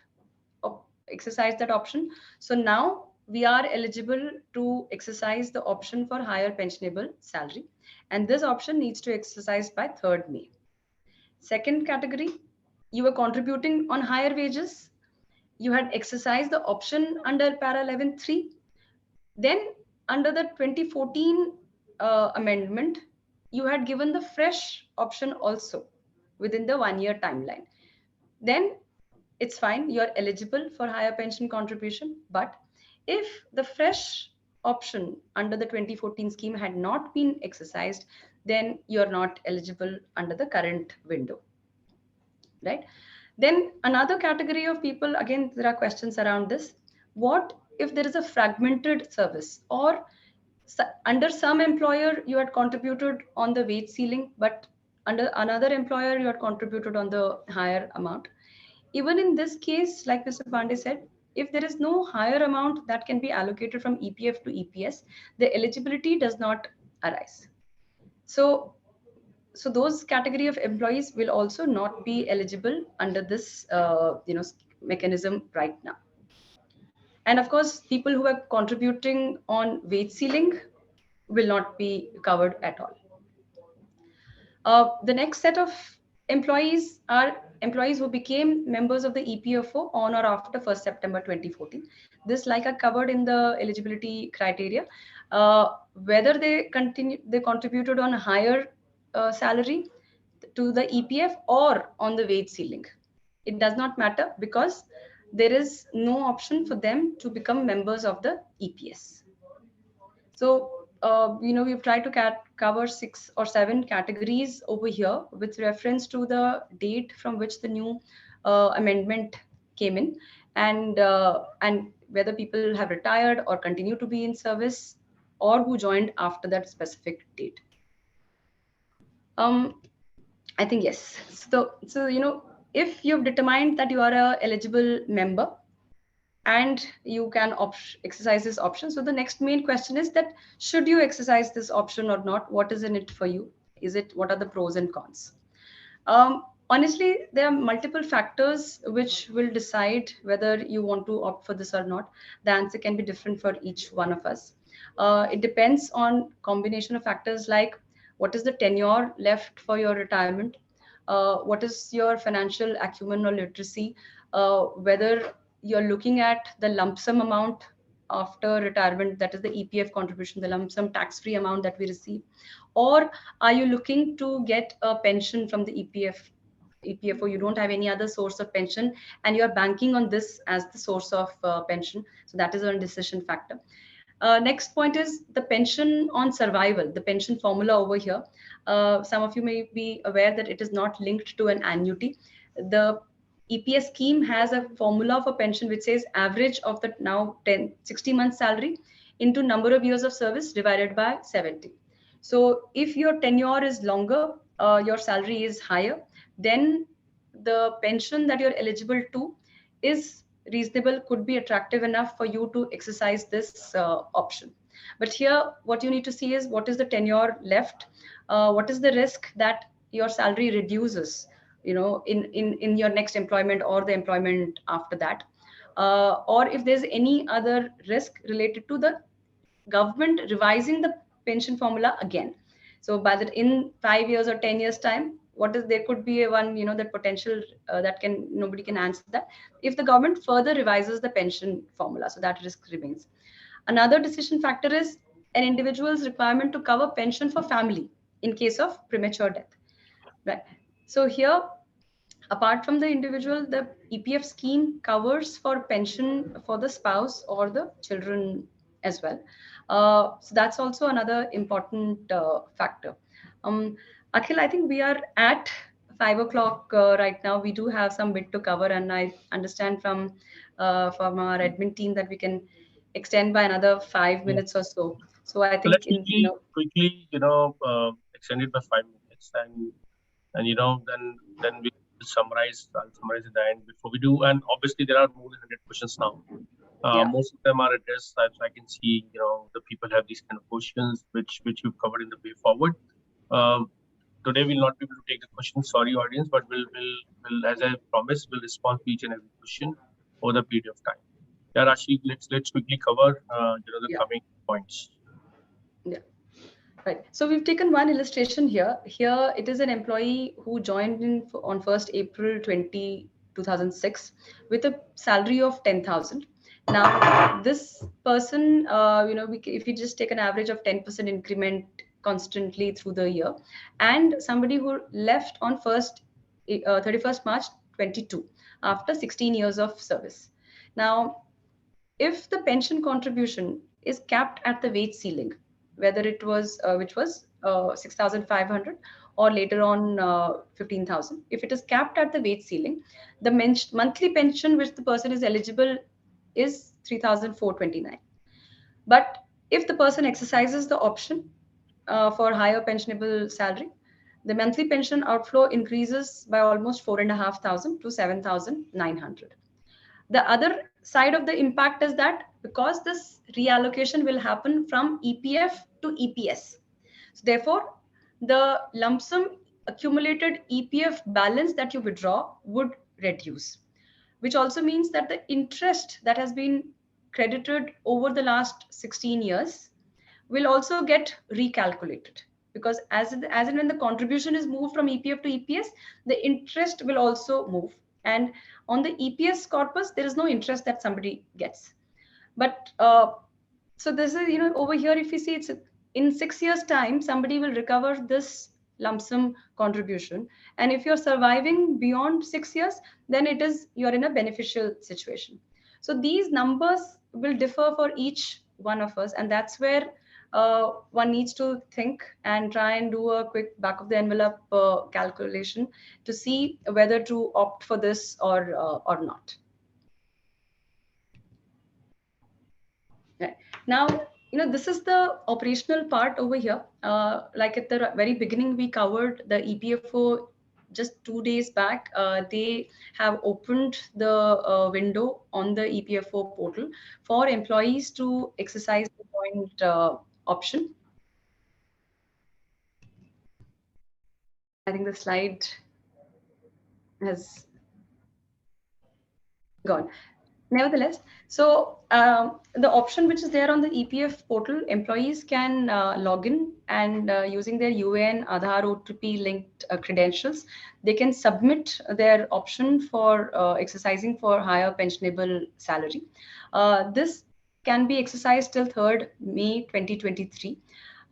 exercised that option. So now we are eligible to exercise the option for higher pensionable salary, and this option needs to exercise by 3rd May. Second category, you were contributing on higher wages. You had exercised the option under para 11.3. Then under the 2014 amendment, you had given the fresh option also within the 1-year timeline. Then it's fine, you're eligible for higher pension contribution. But if the fresh option under the 2014 scheme had not been exercised, then you're not eligible under the current window, right? Then another category of people, again, there are questions around this. What if there is a fragmented service, or under some employer you had contributed on the wage ceiling, but under another employer you had contributed on the higher amount? Even in this case, like Mr. Pandey said, if there is no higher amount that can be allocated from EPF to EPS, the eligibility does not arise. So those category of employees will also not be eligible under this mechanism right now. And of course, people who are contributing on wage ceiling will not be covered at all. The next set of employees are employees who became members of the EPFO on or after 1st September 2014. This, like, are covered in the eligibility criteria. Whether they contributed on a higher salary to the EPF or on the wage ceiling, it does not matter, because there is no option for them to become members of the EPS. So we've tried to cover 6 or 7 categories over here with reference to the date from which the new amendment came in, and whether people have retired or continue to be in service, or who joined after that specific date. I think yes. So if you've determined that you are a eligible member and you can exercise this option, so the next main question is that should you exercise this option or not? What is in it for you? What are the pros and cons? Honestly, there are multiple factors which will decide whether you want to opt for this or not. The answer can be different for each one of us. It depends on combination of factors like what is the tenure left for your retirement, what is your financial acumen or literacy, whether you're looking at the lump sum amount after retirement, that is the EPF contribution, the lump sum tax-free amount that we receive, or are you looking to get a pension from the EPFO, you don't have any other source of pension and you are banking on this as the source of pension. So that is a decision factor. Next point is the pension on survival, the pension formula over here. Some of you may be aware that it is not linked to an annuity. The EPS scheme has a formula for pension which says average of the now 60 months salary into number of years of service divided by 70. So if your tenure is longer, your salary is higher, then the pension that you're eligible to is reasonable, could be attractive enough for you to exercise this option. But here, what you need to see is what is the tenure left, what is the risk that your salary reduces, in your next employment or the employment after that, or if there's any other risk related to the government revising the pension formula again. So by that, in 5 years or 10 years time, what is, there could be a one, that potential that can, nobody can answer that, if the government further revises the pension formula, so that risk remains. Another decision factor is an individual's requirement to cover pension for family in case of premature death, right? So here, apart from the individual, the EPF scheme covers for pension for the spouse or the children as well. So that's also another important factor. Akhil, I think we are at 5 o'clock right now. We do have some bit to cover, and I understand from our admin team that we can extend by another 5 minutes or so. So I So think let's quickly, extend it by 5 minutes, and then we summarize. I'll summarize at the end before we do. And obviously, there are more than 100 questions now. Yeah. Most of them are addressed. As I can see, the people have these kind of questions, which you've covered in the way forward. Today we'll not be able to take the questions. Sorry, audience, but we'll as I promised, we'll respond to each and every question over the period of time. Yeah, Rashi, let's quickly cover the coming points. Yeah. Right. So we've taken one illustration here. Here it is an employee who joined in on 1st April 2006 with a salary of 10,000. Now this person, if you just take an average of 10% increment constantly through the year, and somebody who left on 31st March 22 after 16 years of service. Now, if the pension contribution is capped at the wage ceiling, whether it was which was 6,500 or later on 15,000, if it is capped at the wage ceiling, the monthly pension which the person is eligible is 3,429. But if the person exercises the option for higher pensionable salary, the monthly pension outflow increases by almost 4,500 to 7,900. The other side of the impact is that because this reallocation will happen from EPF to EPS, so therefore the lump sum accumulated EPF balance that you withdraw would reduce, which also means that the interest that has been credited over the last 16 years will also get recalculated, because as and when the contribution is moved from EPF to EPS, the interest will also move. And on the EPS corpus, there is no interest that somebody gets. But so this is, over here, if you see, it's in 6 years' time, somebody will recover this lump sum contribution. And if you're surviving beyond 6 years, then you're in a beneficial situation. So these numbers will differ for each one of us. And that's where one needs to think and try and do a quick back of the envelope calculation to see whether to opt for this or not. Right. Now, this is the operational part over here. Like at the very beginning, we covered the EPFO just 2 days back. They have opened the window on the EPFO portal for employees to exercise the joint option. I think the slide has gone. Nevertheless, so the option which is there on the EPF portal, employees can log in and using their UAN, Aadhaar, OTP linked credentials, they can submit their option for exercising for higher pensionable salary. This can be exercised till 3rd May 2023.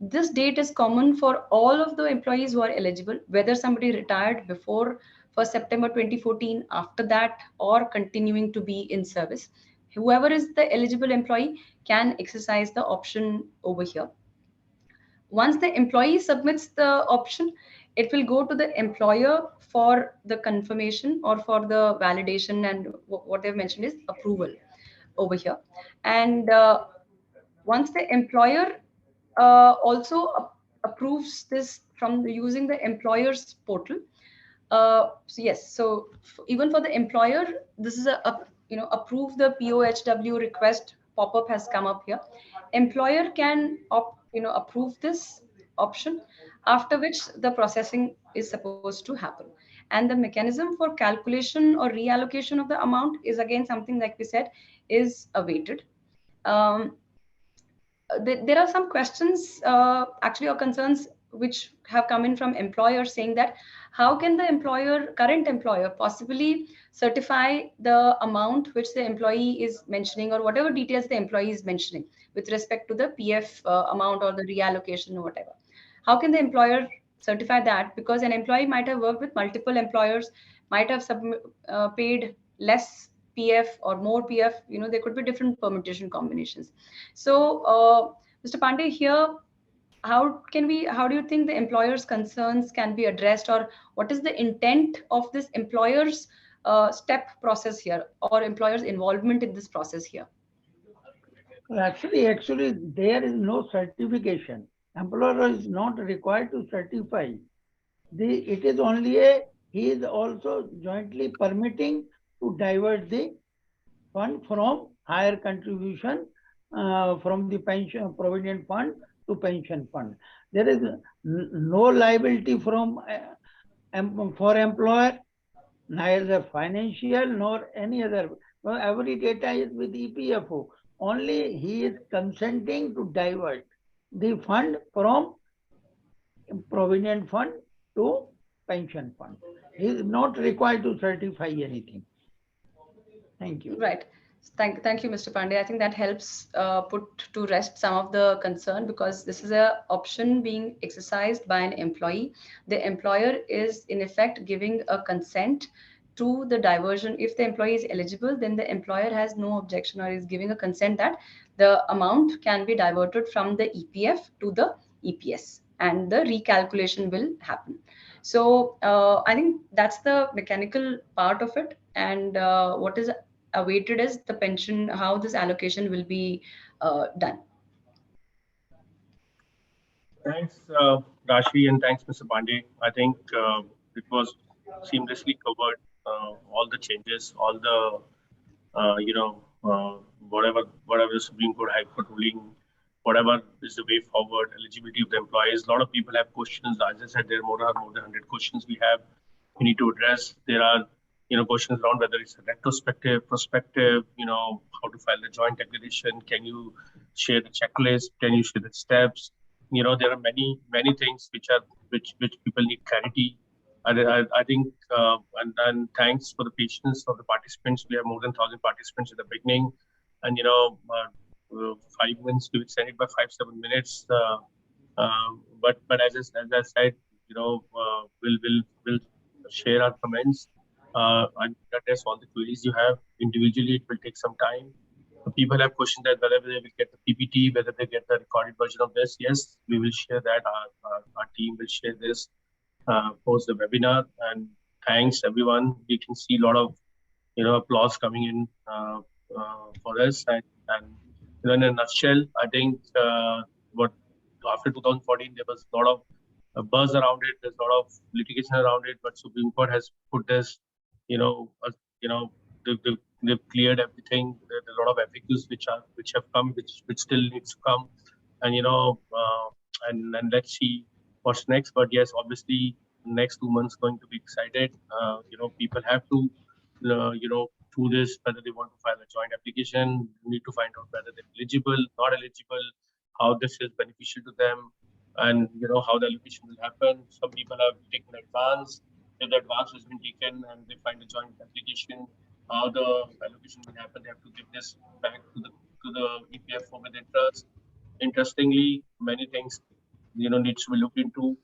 This date is common for all of the employees who are eligible, whether somebody retired before 1st September 2014, after that, or continuing to be in service. Whoever is the eligible employee can exercise the option over here. Once the employee submits the option, it will go to the employer for the confirmation or for the validation, and what they've mentioned is approval over here. And once the employer also approves this from using the employer's portal. So yes, so even for the employer, this is a approve the POHW request pop-up has come up here. Employer can approve this option, after which the processing is supposed to happen. And the mechanism for calculation or reallocation of the amount is again something, like we said, is awaited. There are some questions actually, or concerns which have come in from employers saying that how can the current employer possibly certify the amount which the employee is mentioning, or whatever details the employee is mentioning with respect to the PF amount or the reallocation or whatever. How can the employer certify that? Because an employee might have worked with multiple employers, might have paid less PF or more PF, there could be different permutation combinations. So, Mr. Pandey, here, how do you think the employer's concerns can be addressed, or what is the intent of this employer's step process here, or employer's involvement in this process here? Actually, there is no certification. Employer is not required to certify. It is only he is also jointly permitting to divert the fund from higher contribution from the pension provident fund to pension fund. There is no liability from for employer, neither financial nor any other. Every data is with EPFO. Only he is consenting to divert the fund from provident fund to pension fund. He is not required to certify anything. Thank you. Right. Thank you, Mr. Pandey. I think that helps put to rest some of the concern, because this is an option being exercised by an employee. The employer is in effect giving a consent to the diversion. If the employee is eligible, then the employer has no objection, or is giving a consent that the amount can be diverted from the EPF to the EPS, and the recalculation will happen. So I think that's the mechanical part of it. And what is awaited is the pension, how this allocation will be done. Thanks, Rashmi, and thanks, Mr. Pandey. I think it was seamlessly covered, all the changes, all the whatever the Supreme Court, High Court ruling, whatever is the way forward, eligibility of the employees. A lot of people have questions. As I said, there are more than 100 questions we need to address. There are questions around whether it's a retrospective, prospective, how to file the joint declaration. Can you share the checklist? Can you share the steps? There are many things which people need clarity. I think, and thanks for the patience of the participants. We have more than 1,000 participants at the beginning, and 5 minutes to extend it by 5-7 minutes. But as I said, we'll share our comments and address all the queries you have individually. It will take some time. People have questions that whether they will get the PPT, whether they get the recorded version of this. Yes, we will share that. Our team will share this post the webinar. And thanks everyone. We can see a lot of applause coming in for us. And in a nutshell, I think what after 2014 there was a lot of buzz around it. There's a lot of litigation around it, but Supreme Court has put this. They've cleared everything. There's a lot of FAQs which have come, which still needs to come, and and let's see what's next. But yes, obviously, next 2 months going to be excited. People have to through this, whether they want to file a joint application, you need to find out whether they're eligible, not eligible, how this is beneficial to them, and how the allocation will happen. Some people have taken advance. If the advance has been taken and they find a joint application, how the allocation will happen, they have to give this back to the EPFO with interest. Interestingly, many things needs to be looked into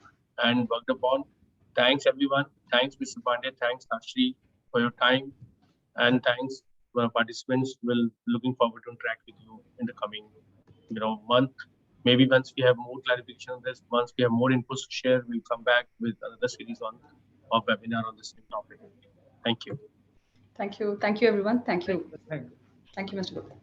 and worked upon. Thanks everyone. Thanks Mr. Pandey. Thanks Ashri for your time, and thanks participants. Will looking forward to interact with you in the coming month. Maybe once we have more clarification on this, once we have more inputs to share, we'll come back with another series of webinar on this same topic. Thank you. Thank you. Thank you, everyone. Thank you. Thank you. Thank you, Mr. Gupta.